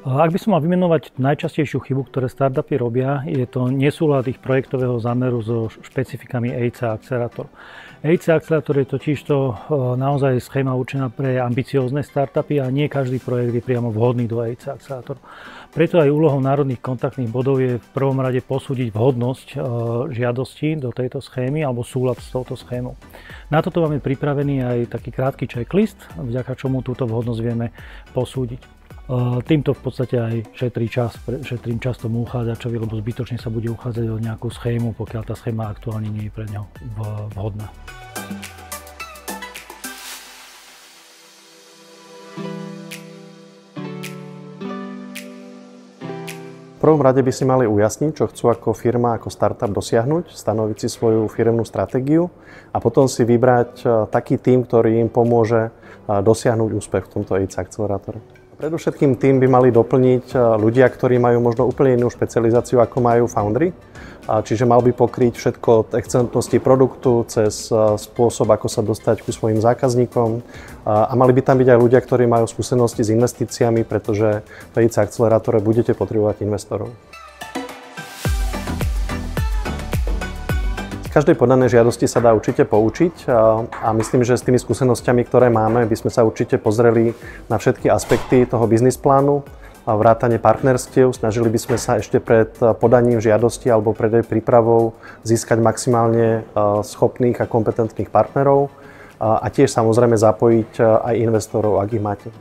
Ak by som mal vymenovať najčastejšiu chybu, ktoré startupy robia, je to nesúlad ich projektového zámeru so špecifikami EIC akcelerátor. EIC akcelerátor je totižto naozaj schéma určená pre ambiciózne startupy a nie každý projekt je priamo vhodný do EIC akcelerátor. Preto aj úlohou národných kontaktných bodov je v prvom rade posúdiť vhodnosť žiadosti do tejto schémy alebo súlad s touto schémou. Na toto máme pripravený aj taký krátky checklist, vďaka čomu túto vhodnosť vieme posúdiť. Týmto v podstate aj šetrím čas tomu uchádzačovi, lebo zbytočne sa bude uchádzať o nejakú schému, pokiaľ tá schéma aktuálne nie je pre ňo vhodná. V prvom rade by si mali ujasniť, čo chcú ako firma, ako startup dosiahnuť, stanoviť si svoju firemnú stratégiu a potom si vybrať taký tím, ktorý im pomôže dosiahnuť úspech v tomto EIC akcelerátore. Predovšetkým tým by mali doplniť ľudia, ktorí majú možno úplne inú špecializáciu, ako majú foundry. Čiže mal by pokryť všetko od excelentnosti produktu cez spôsob, ako sa dostať ku svojim zákazníkom. A mali by tam byť aj ľudia, ktorí majú skúsenosti s investíciami, pretože v EIC akcelerátore budete potrebovať investorov. Z každej podanej žiadosti sa dá určite poučiť a myslím, že s tými skúsenosťami, ktoré máme, by sme sa určite pozreli na všetky aspekty toho biznis plánu, vrátane partnerstiev. Snažili by sme sa ešte pred podaním žiadosti alebo pred jej prípravou získať maximálne schopných a kompetentných partnerov a tiež samozrejme zapojiť aj investorov, ak ich máte.